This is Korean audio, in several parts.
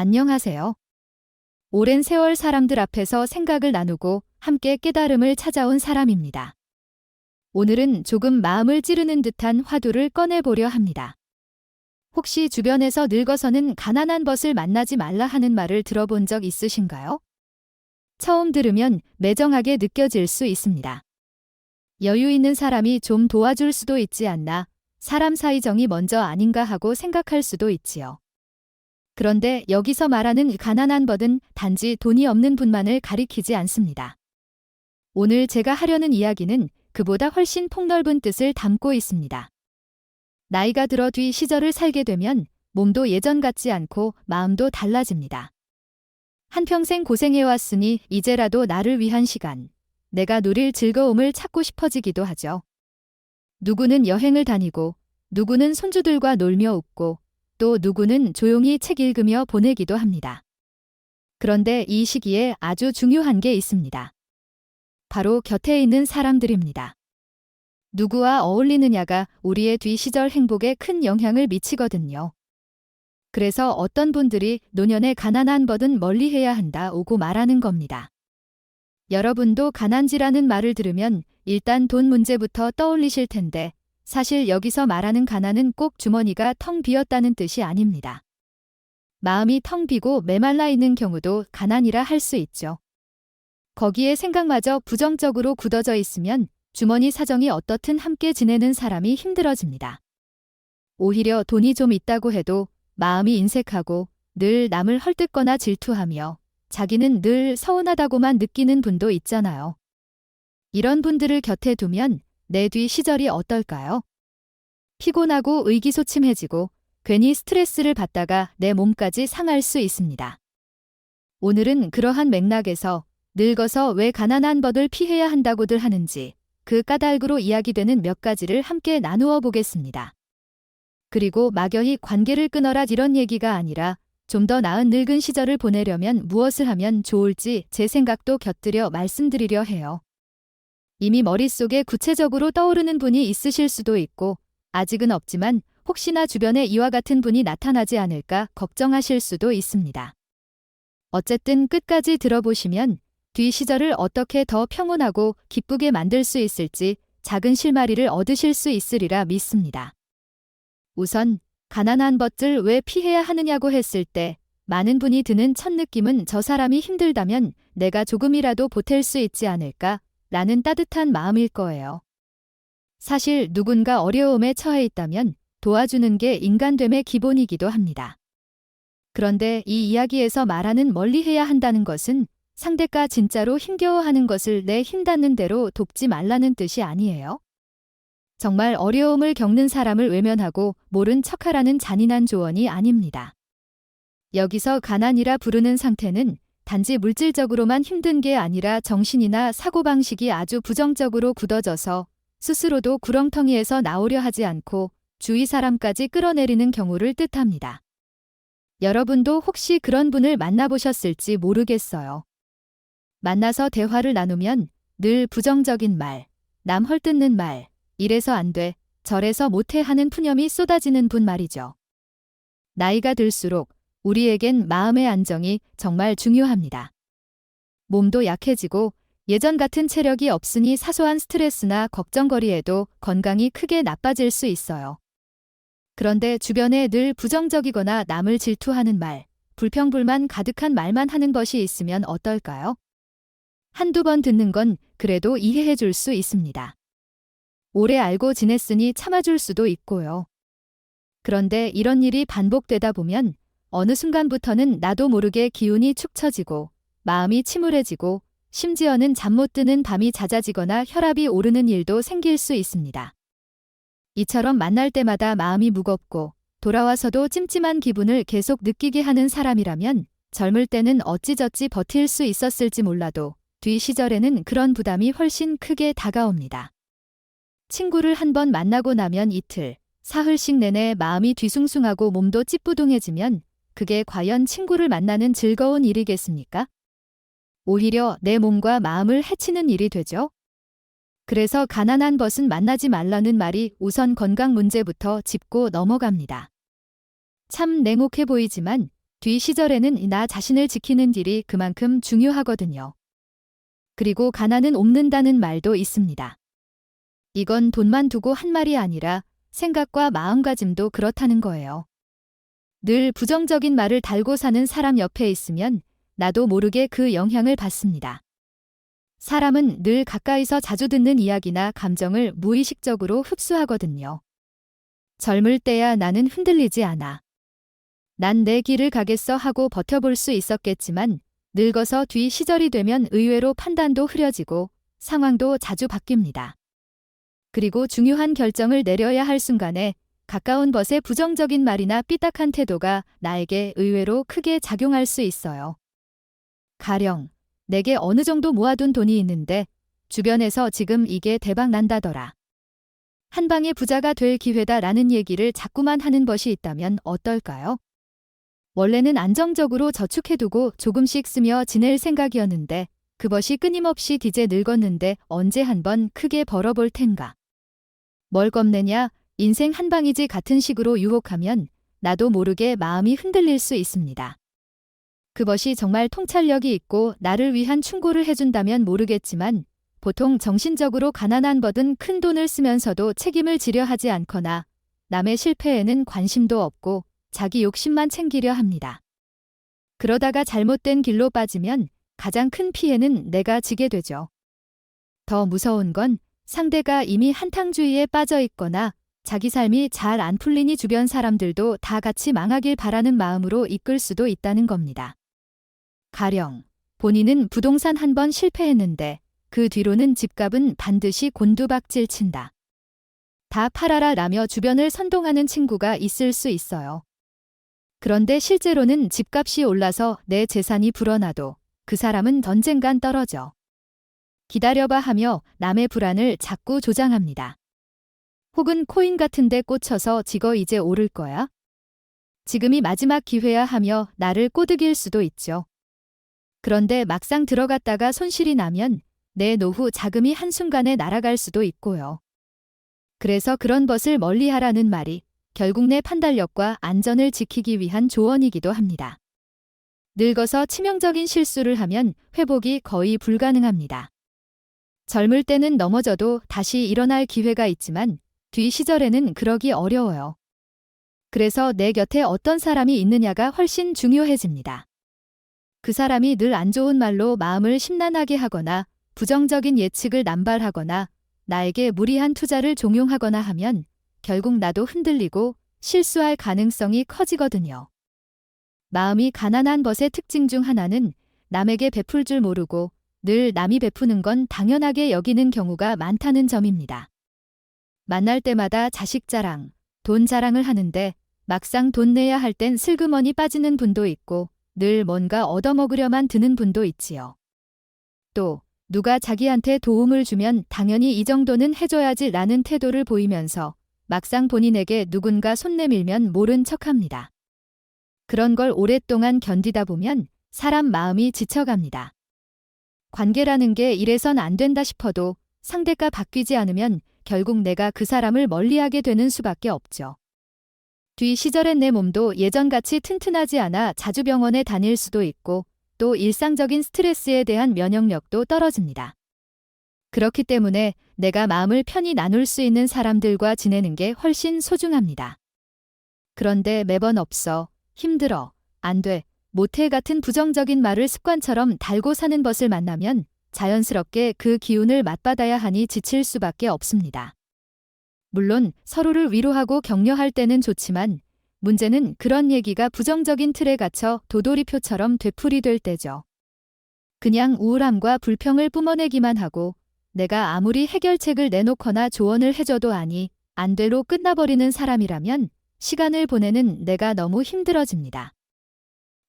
안녕하세요. 오랜 세월 사람들 앞에서 생각을 나누고 함께 깨달음을 찾아온 사람입니다. 오늘은 조금 마음을 찌르는 듯한 화두를 꺼내보려 합니다. 혹시 주변에서 늙어서는 가난한 벗을 만나지 말라 하는 말을 들어본 적 있으신가요? 처음 들으면 매정하게 느껴질 수 있습니다. 여유 있는 사람이 좀 도와줄 수도 있지 않나, 사람 사이 정이 먼저 아닌가 하고 생각할 수도 있지요. 그런데 여기서 말하는 가난한 벗은 단지 돈이 없는 분만을 가리키지 않습니다. 오늘 제가 하려는 이야기는 그보다 훨씬 폭넓은 뜻을 담고 있습니다. 나이가 들어 뒤 시절을 살게 되면 몸도 예전 같지 않고 마음도 달라집니다. 한평생 고생해왔으니 이제라도 나를 위한 시간, 내가 누릴 즐거움을 찾고 싶어지기도 하죠. 누구는 여행을 다니고, 누구는 손주들과 놀며 웃고, 또 누구는 조용히 책 읽으며 보내기도 합니다. 그런데 이 시기에 아주 중요한 게 있습니다. 바로 곁에 있는 사람들입니다. 누구와 어울리느냐가 우리의 뒤 시절 행복에 큰 영향을 미치거든요. 그래서 어떤 분들이 노년에 가난한 벗은 멀리해야 한다 오고 말하는 겁니다. 여러분도 가난지라는 말을 들으면 일단 돈 문제부터 떠올리실 텐데 사실 여기서 말하는 가난은 꼭 주머니가 텅 비었다는 뜻이 아닙니다. 마음이 텅 비고 메말라 있는 경우도 가난이라 할 수 있죠. 거기에 생각마저 부정적으로 굳어져 있으면 주머니 사정이 어떻든 함께 지내는 사람이 힘들어집니다. 오히려 돈이 좀 있다고 해도 마음이 인색하고 늘 남을 헐뜯거나 질투하며 자기는 늘 서운하다고만 느끼는 분도 있잖아요. 이런 분들을 곁에 두면 내 뒤 시절이 어떨까요? 피곤하고 의기소침해지고 괜히 스트레스를 받다가 내 몸까지 상할 수 있습니다. 오늘은 그러한 맥락에서 늙어서 왜 가난한 벗을 피해야 한다고들 하는지 그 까닭으로 이야기되는 몇 가지를 함께 나누어 보겠습니다. 그리고 막연히 관계를 끊어라 이런 얘기가 아니라 좀 더 나은 늙은 시절을 보내려면 무엇을 하면 좋을지 제 생각도 곁들여 말씀드리려 해요. 이미 머릿속에 구체적으로 떠오르는 분이 있으실 수도 있고 아직은 없지만 혹시나 주변에 이와 같은 분이 나타나지 않을까 걱정하실 수도 있습니다. 어쨌든 끝까지 들어보시면 뒤 시절을 어떻게 더 평온하고 기쁘게 만들 수 있을지 작은 실마리를 얻으실 수 있으리라 믿습니다. 우선 가난한 벗을 왜 피해야 하느냐고 했을 때 많은 분이 드는 첫 느낌은 저 사람이 힘들다면 내가 조금이라도 보탤 수 있지 않을까? 라는 따뜻한 마음일 거예요. 사실 누군가 어려움에 처해 있다면 도와주는 게 인간됨의 기본이기도 합니다. 그런데 이 이야기에서 말하는 멀리해야 한다는 것은 상대가 진짜로 힘겨워하는 것을 내 힘 닿는 대로 돕지 말라는 뜻이 아니에요. 정말 어려움을 겪는 사람을 외면하고 모른 척하라는 잔인한 조언이 아닙니다. 여기서 가난이라 부르는 상태는 단지 물질적으로만 힘든 게 아니라 정신이나 사고방식이 아주 부정적으로 굳어져서 스스로도 구렁텅이에서 나오려 하지 않고 주위 사람까지 끌어내리는 경우를 뜻합니다. 여러분도 혹시 그런 분을 만나보셨을지 모르겠어요. 만나서 대화를 나누면 늘 부정적인 말, 남 헐뜯는 말, 이래서 안 돼, 저래서 못해 하는 푸념이 쏟아지는 분 말이죠. 나이가 들수록 우리에겐 마음의 안정이 정말 중요합니다. 몸도 약해지고 예전 같은 체력이 없으니 사소한 스트레스나 걱정거리에도 건강이 크게 나빠질 수 있어요. 그런데 주변에 늘 부정적이거나 남을 질투하는 말, 불평불만 가득한 말만 하는 것이 있으면 어떨까요? 한두 번 듣는 건 그래도 이해해 줄 수 있습니다. 오래 알고 지냈으니 참아줄 수도 있고요. 그런데 이런 일이 반복되다 보면 어느 순간부터는 나도 모르게 기운이 축 처지고 마음이 침울해지고 심지어는 잠 못 드는 밤이 잦아지거나 혈압이 오르는 일도 생길 수 있습니다. 이처럼 만날 때마다 마음이 무겁고 돌아와서도 찜찜한 기분을 계속 느끼게 하는 사람이라면 젊을 때는 어찌저찌 버틸 수 있었을지 몰라도 뒤 시절에는 그런 부담이 훨씬 크게 다가옵니다. 친구를 한 번 만나고 나면 이틀, 사흘씩 내내 마음이 뒤숭숭하고 몸도 찌뿌둥해지면 그게 과연 친구를 만나는 즐거운 일이겠습니까? 오히려 내 몸과 마음을 해치는 일이 되죠. 그래서 가난한 벗은 만나지 말라는 말이 우선 건강 문제부터 짚고 넘어갑니다. 참 냉혹해 보이지만 뒤 시절에는 나 자신을 지키는 일이 그만큼 중요하거든요. 그리고 가난은 옮는다는 말도 있습니다. 이건 돈만 두고 한 말이 아니라 생각과 마음가짐도 그렇다는 거예요. 늘 부정적인 말을 달고 사는 사람 옆에 있으면 나도 모르게 그 영향을 받습니다. 사람은 늘 가까이서 자주 듣는 이야기나 감정을 무의식적으로 흡수하거든요. 젊을 때야 나는 흔들리지 않아. 난 내 길을 가겠어 하고 버텨볼 수 있었겠지만 늙어서 뒤 시절이 되면 의외로 판단도 흐려지고 상황도 자주 바뀝니다. 그리고 중요한 결정을 내려야 할 순간에 가까운 벗의 부정적인 말이나 삐딱한 태도가 나에게 의외로 크게 작용할 수 있어요. 가령 내게 어느 정도 모아둔 돈이 있는데 주변에서 지금 이게 대박 난다더라. 한 방에 부자가 될 기회다라는 얘기를 자꾸만 하는 벗이 있다면 어떨까요? 원래는 안정적으로 저축해두고 조금씩 쓰며 지낼 생각이었는데 그 벗이 끊임없이 이제 늙었는데 언제 한번 크게 벌어볼 텐가. 뭘 겁내냐, 인생 한 방이지 같은 식으로 유혹하면 나도 모르게 마음이 흔들릴 수 있습니다. 그 벗이 정말 통찰력이 있고 나를 위한 충고를 해준다면 모르겠지만 보통 정신적으로 가난한 벗은 큰 돈을 쓰면서도 책임을 지려 하지 않거나 남의 실패에는 관심도 없고 자기 욕심만 챙기려 합니다. 그러다가 잘못된 길로 빠지면 가장 큰 피해는 내가 지게 되죠. 더 무서운 건 상대가 이미 한탕주의에 빠져 있거나 자기 삶이 잘 안 풀리니 주변 사람들도 다 같이 망하길 바라는 마음으로 이끌 수도 있다는 겁니다. 가령 본인은 부동산 한 번 실패했는데 그 뒤로는 집값은 반드시 곤두박질 친다. 다 팔아라 라며 주변을 선동하는 친구가 있을 수 있어요. 그런데 실제로는 집값이 올라서 내 재산이 불어나도 그 사람은 언젠간 떨어져. 기다려봐 하며 남의 불안을 자꾸 조장합니다. 혹은 코인 같은 데 꽂혀서 지거 이제 오를 거야? 지금이 마지막 기회야 하며 나를 꼬드길 수도 있죠. 그런데 막상 들어갔다가 손실이 나면 내 노후 자금이 한순간에 날아갈 수도 있고요. 그래서 그런 벗을 멀리하라는 말이 결국 내 판단력과 안전을 지키기 위한 조언이기도 합니다. 늙어서 치명적인 실수를 하면 회복이 거의 불가능합니다. 젊을 때는 넘어져도 다시 일어날 기회가 있지만 뒤 시절에는 그러기 어려워요. 그래서 내 곁에 어떤 사람이 있느냐가 훨씬 중요해집니다. 그 사람이 늘 안 좋은 말로 마음을 심란하게 하거나 부정적인 예측을 남발하거나 나에게 무리한 투자를 종용하거나 하면 결국 나도 흔들리고 실수할 가능성이 커지거든요. 마음이 가난한 벗의 특징 중 하나는 남에게 베풀 줄 모르고 늘 남이 베푸는 건 당연하게 여기는 경우가 많다는 점입니다. 만날 때마다 자식 자랑, 돈 자랑을 하는데 막상 돈 내야 할 땐 슬그머니 빠지는 분도 있고 늘 뭔가 얻어먹으려만 드는 분도 있지요. 또 누가 자기한테 도움을 주면 당연히 이 정도는 해줘야지 라는 태도를 보이면서 막상 본인에게 누군가 손 내밀면 모른 척합니다. 그런 걸 오랫동안 견디다 보면 사람 마음이 지쳐갑니다. 관계라는 게 이래선 안 된다 싶어도 상대가 바뀌지 않으면 결국 내가 그 사람을 멀리하게 되는 수밖에 없죠. 뒤 시절엔 내 몸도 예전같이 튼튼하지 않아 자주 병원에 다닐 수도 있고 또 일상적인 스트레스에 대한 면역력도 떨어집니다. 그렇기 때문에 내가 마음을 편히 나눌 수 있는 사람들과 지내는 게 훨씬 소중합니다. 그런데 매번 없어, 힘들어, 안 돼, 못해 같은 부정적인 말을 습관처럼 달고 사는 벗을 만나면 자연스럽게 그 기운을 맛받아야 하니 지칠 수밖에 없습니다. 물론 서로를 위로하고 격려할 때는 좋지만 문제는 그런 얘기가 부정적인 틀에 갇혀 도돌이표처럼 되풀이될 때죠. 그냥 우울함과 불평을 뿜어내기만 하고 내가 아무리 해결책을 내놓거나 조언을 해줘도 아니, 안 돼로 끝나버리는 사람이라면 시간을 보내는 내가 너무 힘들어집니다.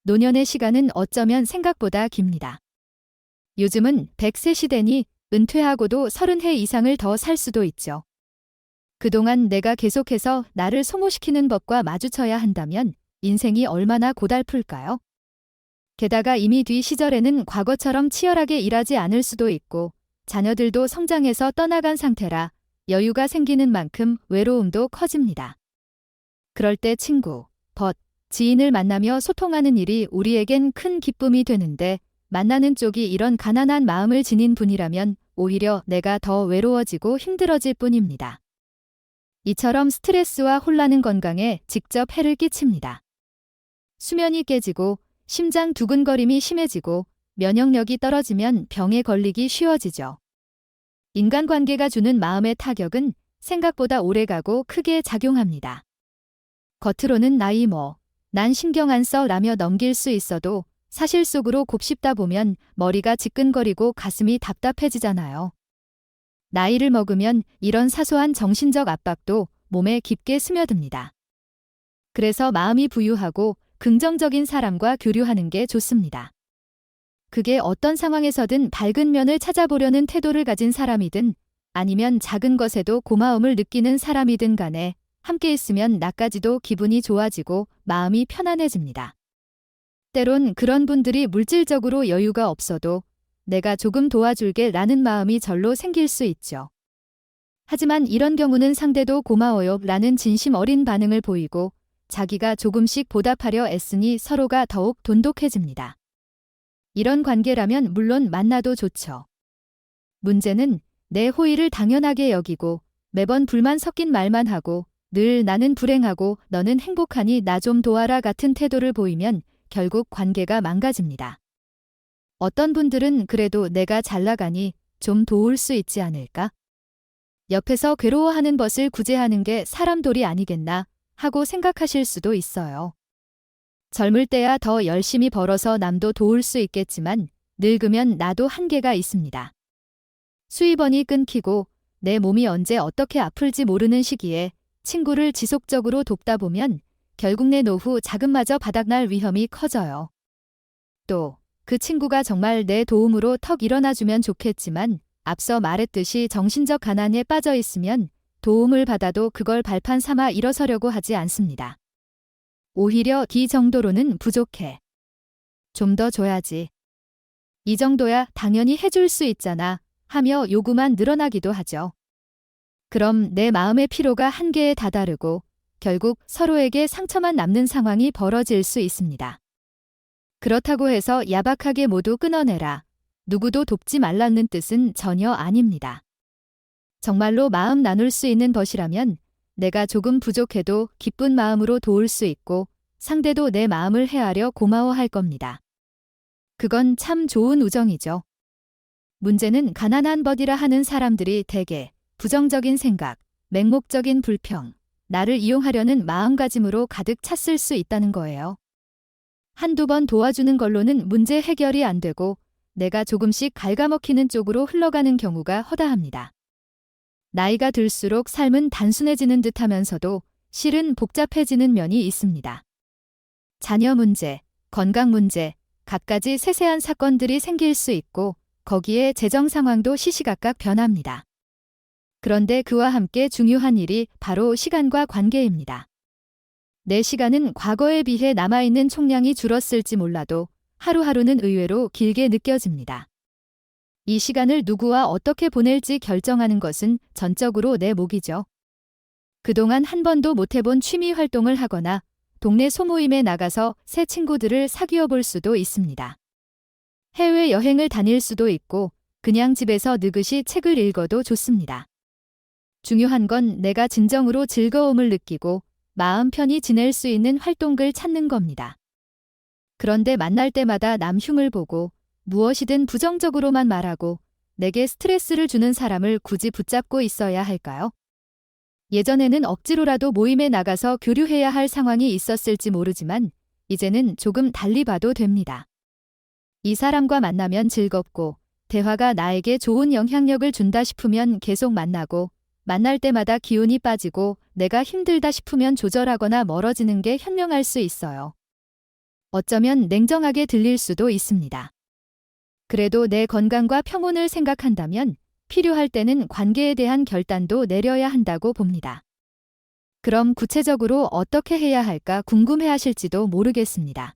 노년의 시간은 어쩌면 생각보다 깁니다. 요즘은 100세 시대니 은퇴하고도 30해 이상을 더 살 수도 있죠. 그동안 내가 계속해서 나를 소모시키는 법과 마주쳐야 한다면 인생이 얼마나 고달플까요? 게다가 이미 뒤 시절에는 과거처럼 치열하게 일하지 않을 수도 있고 자녀들도 성장해서 떠나간 상태라 여유가 생기는 만큼 외로움도 커집니다. 그럴 때 친구, 벗, 지인을 만나며 소통하는 일이 우리에겐 큰 기쁨이 되는데 만나는 쪽이 이런 가난한 마음을 지닌 분이라면 오히려 내가 더 외로워지고 힘들어질 뿐입니다. 이처럼 스트레스와 혼란은 건강에 직접 해를 끼칩니다. 수면이 깨지고 심장 두근거림이 심해지고 면역력이 떨어지면 병에 걸리기 쉬워지죠. 인간관계가 주는 마음의 타격은 생각보다 오래가고 크게 작용합니다. 겉으로는 나이 난 신경 안 써 라며 넘길 수 있어도 사실 속으로 곱씹다 보면 머리가 지끈거리고 가슴이 답답해지잖아요. 나이를 먹으면 이런 사소한 정신적 압박도 몸에 깊게 스며듭니다. 그래서 마음이 부유하고 긍정적인 사람과 교류하는 게 좋습니다. 그게 어떤 상황에서든 밝은 면을 찾아보려는 태도를 가진 사람이든 아니면 작은 것에도 고마움을 느끼는 사람이든 간에 함께 있으면 나까지도 기분이 좋아지고 마음이 편안해집니다. 때론 그런 분들이 물질적으로 여유가 없어도 내가 조금 도와줄게 라는 마음이 절로 생길 수 있죠. 하지만 이런 경우는 상대도 고마워요 라는 진심 어린 반응을 보이고 자기가 조금씩 보답하려 애쓰니 서로가 더욱 돈독해집니다. 이런 관계라면 물론 만나도 좋죠. 문제는 내 호의를 당연하게 여기고 매번 불만 섞인 말만 하고 늘 나는 불행하고 너는 행복하니 나 좀 도와라 같은 태도를 보이면 결국 관계가 망가집니다. 어떤 분들은 그래도 내가 잘 나가니 좀 도울 수 있지 않을까? 옆에서 괴로워하는 것을 구제하는 게 사람 도리 아니겠나 하고 생각하실 수도 있어요. 젊을 때야 더 열심히 벌어서 남도 도울 수 있겠지만 늙으면 나도 한계가 있습니다. 수입원이 끊기고 내 몸이 언제 어떻게 아플지 모르는 시기에 친구를 지속적으로 돕다 보면 결국 내 노후 자금마저 바닥날 위험이 커져요. 또 그 친구가 정말 내 도움으로 턱 일어나주면 좋겠지만 앞서 말했듯이 정신적 가난에 빠져 있으면 도움을 받아도 그걸 발판 삼아 일어서려고 하지 않습니다. 오히려 이 정도로는 부족해. 좀 더 줘야지. 이 정도야 당연히 해줄 수 있잖아 하며 요구만 늘어나기도 하죠. 그럼 내 마음의 피로가 한계에 다다르고 결국 서로에게 상처만 남는 상황이 벌어질 수 있습니다. 그렇다고 해서 야박하게 모두 끊어내라. 누구도 돕지 말라는 뜻은 전혀 아닙니다. 정말로 마음 나눌 수 있는 것이라면 내가 조금 부족해도 기쁜 마음으로 도울 수 있고 상대도 내 마음을 헤아려 고마워할 겁니다. 그건 참 좋은 우정이죠. 문제는 가난한 벗이라 하는 사람들이 대개 부정적인 생각, 맹목적인 불평, 나를 이용하려는 마음가짐으로 가득 찼을 수 있다는 거예요. 한두 번 도와주는 걸로는 문제 해결이 안 되고 내가 조금씩 갉아먹히는 쪽으로 흘러가는 경우가 허다합니다. 나이가 들수록 삶은 단순해지는 듯 하면서도 실은 복잡해지는 면이 있습니다. 자녀 문제, 건강 문제, 갖가지 세세한 사건들이 생길 수 있고 거기에 재정 상황도 시시각각 변합니다. 그런데 그와 함께 중요한 일이 바로 시간과 관계입니다. 내 시간은 과거에 비해 남아있는 총량이 줄었을지 몰라도 하루하루는 의외로 길게 느껴집니다. 이 시간을 누구와 어떻게 보낼지 결정하는 것은 전적으로 내 몫이죠. 그동안 한 번도 못 해본 취미 활동을 하거나 동네 소모임에 나가서 새 친구들을 사귀어 볼 수도 있습니다. 해외여행을 다닐 수도 있고 그냥 집에서 느긋이 책을 읽어도 좋습니다. 중요한 건 내가 진정으로 즐거움을 느끼고 마음 편히 지낼 수 있는 활동을 찾는 겁니다. 그런데 만날 때마다 남 흉을 보고 무엇이든 부정적으로만 말하고 내게 스트레스를 주는 사람을 굳이 붙잡고 있어야 할까요? 예전에는 억지로라도 모임에 나가서 교류해야 할 상황이 있었을지 모르지만 이제는 조금 달리 봐도 됩니다. 이 사람과 만나면 즐겁고 대화가 나에게 좋은 영향력을 준다 싶으면 계속 만나고 만날 때마다 기운이 빠지고 내가 힘들다 싶으면 조절하거나 멀어지는 게 현명할 수 있어요. 어쩌면 냉정하게 들릴 수도 있습니다. 그래도 내 건강과 평온을 생각한다면 필요할 때는 관계에 대한 결단도 내려야 한다고 봅니다. 그럼 구체적으로 어떻게 해야 할까 궁금해하실지도 모르겠습니다.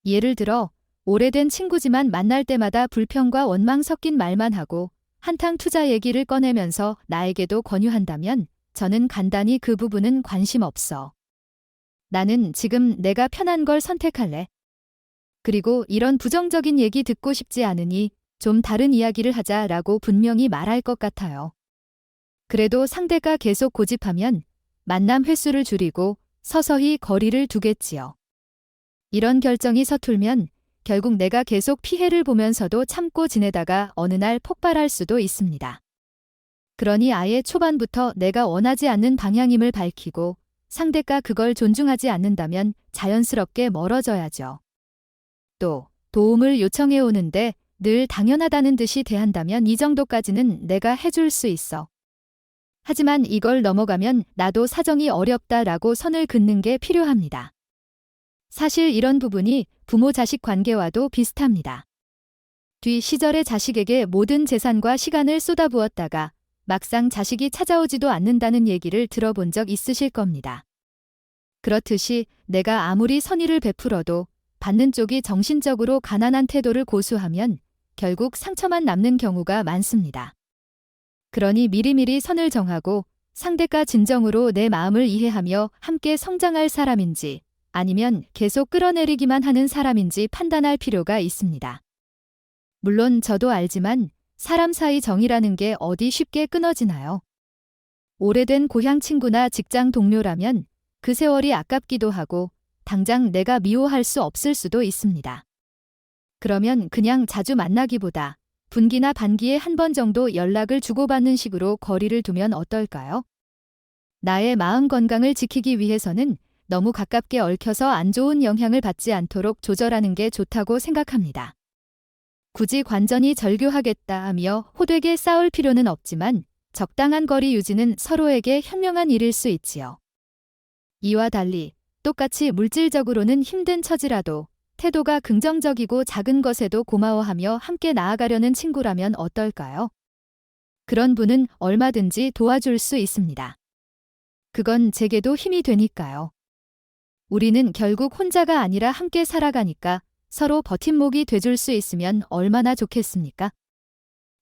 예를 들어 오래된 친구지만 만날 때마다 불평과 원망 섞인 말만 하고 한탕 투자 얘기를 꺼내면서 나에게도 권유한다면 저는 간단히 그 부분은 관심 없어. 나는 지금 내가 편한 걸 선택할래. 그리고 이런 부정적인 얘기 듣고 싶지 않으니 좀 다른 이야기를 하자라고 분명히 말할 것 같아요. 그래도 상대가 계속 고집하면 만남 횟수를 줄이고 서서히 거리를 두겠지요. 이런 결정이 서툴면 결국 내가 계속 피해를 보면서도 참고 지내다가 어느 날 폭발할 수도 있습니다. 그러니 아예 초반부터 내가 원하지 않는 방향임을 밝히고 상대가 그걸 존중하지 않는다면 자연스럽게 멀어져야죠. 또 도움을 요청해 오는데 늘 당연하다는 듯이 대한다면 이 정도까지는 내가 해줄 수 있어. 하지만 이걸 넘어가면 나도 사정이 어렵다라고 선을 긋는 게 필요합니다. 사실 이런 부분이 부모-자식 관계와도 비슷합니다. 뒤 시절의 자식에게 모든 재산과 시간을 쏟아부었다가 막상 자식이 찾아오지도 않는다는 얘기를 들어본 적 있으실 겁니다. 그렇듯이 내가 아무리 선의를 베풀어도 받는 쪽이 정신적으로 가난한 태도를 고수하면 결국 상처만 남는 경우가 많습니다. 그러니 미리미리 선을 정하고 상대가 진정으로 내 마음을 이해하며 함께 성장할 사람인지 아니면 계속 끌어내리기만 하는 사람인지 판단할 필요가 있습니다. 물론 저도 알지만 사람 사이 정이라는 게 어디 쉽게 끊어지나요? 오래된 고향 친구나 직장 동료라면 그 세월이 아깝기도 하고 당장 내가 미워할 수 없을 수도 있습니다. 그러면 그냥 자주 만나기보다 분기나 반기에 한 번 정도 연락을 주고받는 식으로 거리를 두면 어떨까요? 나의 마음 건강을 지키기 위해서는 너무 가깝게 얽혀서 안 좋은 영향을 받지 않도록 조절하는 게 좋다고 생각합니다. 굳이 관전이 절교하겠다 하며 호되게 싸울 필요는 없지만 적당한 거리 유지는 서로에게 현명한 일일 수 있지요. 이와 달리 똑같이 물질적으로는 힘든 처지라도 태도가 긍정적이고 작은 것에도 고마워하며 함께 나아가려는 친구라면 어떨까요? 그런 분은 얼마든지 도와줄 수 있습니다. 그건 제게도 힘이 되니까요. 우리는 결국 혼자가 아니라 함께 살아가니까 서로 버팀목이 돼줄 수 있으면 얼마나 좋겠습니까?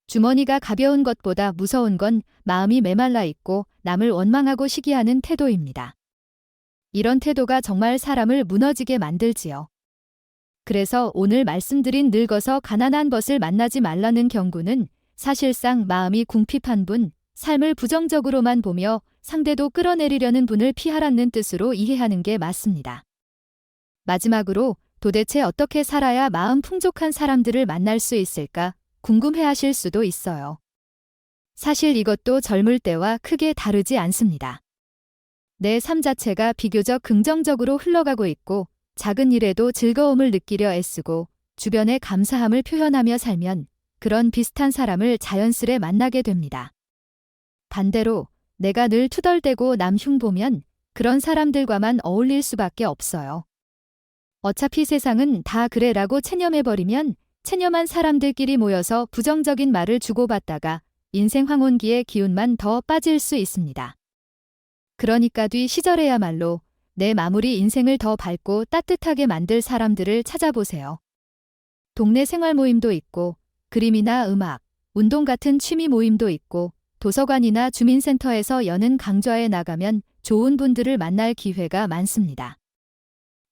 주머니가 가벼운 것보다 무서운 건 마음이 메말라 있고 남을 원망하고 시기하는 태도입니다. 이런 태도가 정말 사람을 무너지게 만들지요. 그래서 오늘 말씀드린 늙어서 가난한 벗을 만나지 말라는 경고는 사실상 마음이 궁핍한 분, 삶을 부정적으로만 보며 상대도 끌어내리려는 분을 피하라는 뜻으로 이해하는 게 맞습니다. 마지막으로 도대체 어떻게 살아야 마음 풍족한 사람들을 만날 수 있을까 궁금해하실 수도 있어요. 사실 이것도 젊을 때와 크게 다르지 않습니다. 내 삶 자체가 비교적 긍정적으로 흘러가고 있고 작은 일에도 즐거움을 느끼려 애쓰고 주변에 감사함을 표현하며 살면 그런 비슷한 사람을 자연스레 만나게 됩니다. 반대로 내가 늘 투덜대고 남 흉보면 그런 사람들과만 어울릴 수밖에 없어요. 어차피 세상은 다 그래라고 체념해버리면 체념한 사람들끼리 모여서 부정적인 말을 주고받다가 인생 황혼기의 기운만 더 빠질 수 있습니다. 그러니까 뒤 시절에야말로 내 마무리 인생을 더 밝고 따뜻하게 만들 사람들을 찾아보세요. 동네 생활 모임도 있고 그림이나 음악, 운동 같은 취미 모임도 있고 도서관이나 주민센터에서 여는 강좌에 나가면 좋은 분들을 만날 기회가 많습니다.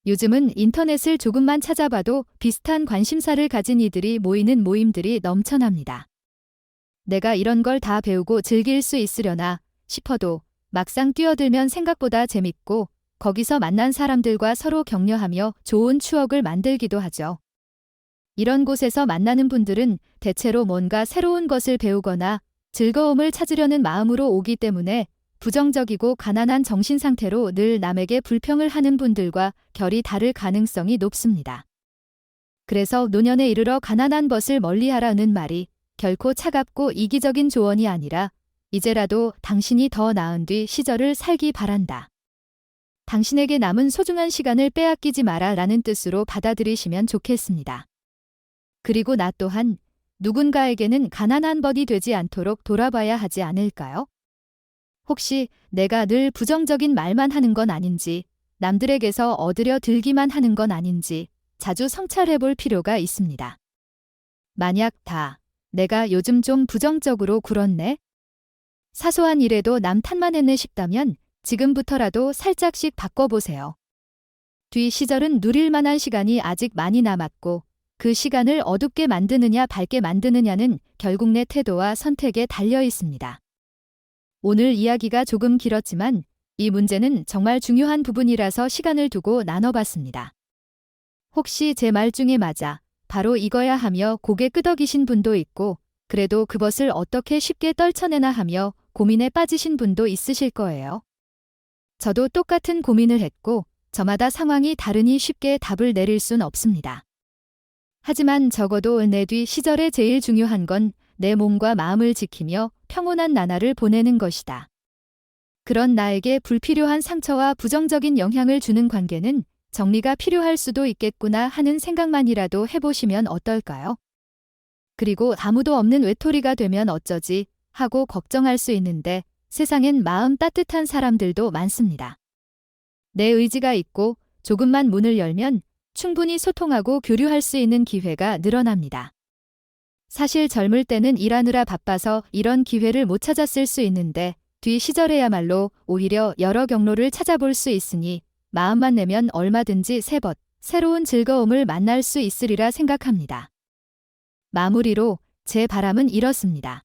요즘은 인터넷을 조금만 찾아봐도 비슷한 관심사를 가진 이들이 모이는 모임들이 넘쳐납니다. 내가 이런 걸 다 배우고 즐길 수 있으려나 싶어도 막상 뛰어들면 생각보다 재밌고 거기서 만난 사람들과 서로 격려하며 좋은 추억을 만들기도 하죠. 이런 곳에서 만나는 분들은 대체로 뭔가 새로운 것을 배우거나 즐거움을 찾으려는 마음으로 오기 때문에 부정적이고 가난한 정신 상태로 늘 남에게 불평을 하는 분들과 결이 다를 가능성이 높습니다. 그래서 노년에 이르러 가난한 벗을 멀리하라는 말이 결코 차갑고 이기적인 조언이 아니라 이제라도 당신이 더 나은 뒤 시절을 살기 바란다. 당신에게 남은 소중한 시간을 빼앗기지 마라 라는 뜻으로 받아들이시면 좋겠습니다. 그리고 나 또한 누군가에게는 가난한 벗이 되지 않도록 돌아봐야 하지 않을까요? 혹시 내가 늘 부정적인 말만 하는 건 아닌지, 남들에게서 얻으려 들기만 하는 건 아닌지 자주 성찰해 볼 필요가 있습니다. 만약 내가 요즘 좀 부정적으로 굴었네? 사소한 일에도 남 탓만 했네 싶다면 지금부터라도 살짝씩 바꿔보세요. 뒤 시절은 누릴 만한 시간이 아직 많이 남았고 그 시간을 어둡게 만드느냐 밝게 만드느냐는 결국 내 태도와 선택에 달려 있습니다. 오늘 이야기가 조금 길었지만 이 문제는 정말 중요한 부분이라서 시간을 두고 나눠봤습니다. 혹시 제 말 중에 맞아 바로 이거야 하며 고개 끄덕이신 분도 있고 그래도 그것을 어떻게 쉽게 떨쳐내나 하며 고민에 빠지신 분도 있으실 거예요. 저도 똑같은 고민을 했고 저마다 상황이 다르니 쉽게 답을 내릴 순 없습니다. 하지만 적어도 내 뒤 시절에 제일 중요한 건 내 몸과 마음을 지키며 평온한 나날을 보내는 것이다. 그런 나에게 불필요한 상처와 부정적인 영향을 주는 관계는 정리가 필요할 수도 있겠구나 하는 생각만이라도 해보시면 어떨까요? 그리고 아무도 없는 외톨이가 되면 어쩌지 하고 걱정할 수 있는데 세상엔 마음 따뜻한 사람들도 많습니다. 내 의지가 있고 조금만 문을 열면 충분히 소통하고 교류할 수 있는 기회가 늘어납니다. 사실 젊을 때는 일하느라 바빠서 이런 기회를 못 찾았을 수 있는데 뒤 시절에야말로 오히려 여러 경로를 찾아볼 수 있으니 마음만 내면 얼마든지 새벗 새로운 즐거움을 만날 수 있으리라 생각합니다. 마무리로 제 바람은 이렇습니다.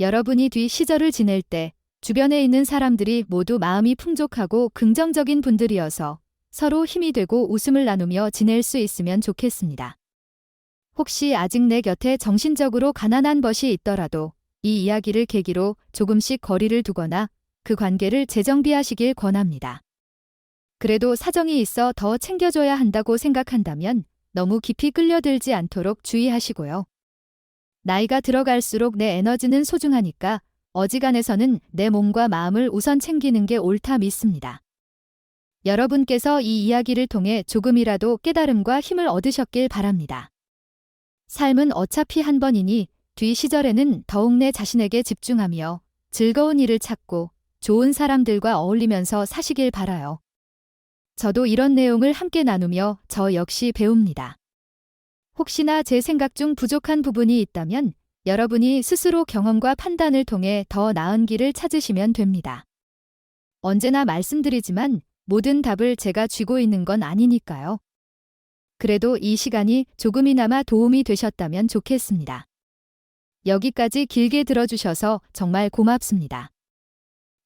여러분이 뒤 시절을 지낼 때 주변에 있는 사람들이 모두 마음이 풍족하고 긍정적인 분들이어서 서로 힘이 되고 웃음을 나누며 지낼 수 있으면 좋겠습니다. 혹시 아직 내 곁에 정신적으로 가난한 벗이 있더라도 이 이야기를 계기로 조금씩 거리를 두거나 그 관계를 재정비하시길 권합니다. 그래도 사정이 있어 더 챙겨줘야 한다고 생각한다면 너무 깊이 끌려들지 않도록 주의하시고요. 나이가 들어갈수록 내 에너지는 소중하니까 어지간해서는 내 몸과 마음을 우선 챙기는 게 옳다 믿습니다. 여러분께서 이 이야기를 통해 조금이라도 깨달음과 힘을 얻으셨길 바랍니다. 삶은 어차피 한 번이니 뒤 시절에는 더욱 내 자신에게 집중하며 즐거운 일을 찾고 좋은 사람들과 어울리면서 사시길 바라요. 저도 이런 내용을 함께 나누며 저 역시 배웁니다. 혹시나 제 생각 중 부족한 부분이 있다면 여러분이 스스로 경험과 판단을 통해 더 나은 길을 찾으시면 됩니다. 언제나 말씀드리지만 모든 답을 제가 쥐고 있는 건 아니니까요. 그래도 이 시간이 조금이나마 도움이 되셨다면 좋겠습니다. 여기까지 길게 들어주셔서 정말 고맙습니다.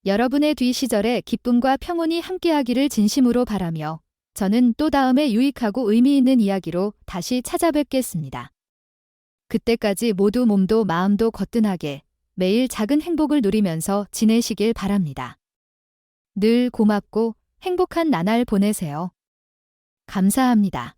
여러분의 뒤 시절에 기쁨과 평온이 함께하기를 진심으로 바라며 저는 또 다음에 유익하고 의미 있는 이야기로 다시 찾아뵙겠습니다. 그때까지 모두 몸도 마음도 거뜬하게 매일 작은 행복을 누리면서 지내시길 바랍니다. 늘 고맙고 행복한 나날 보내세요. 감사합니다.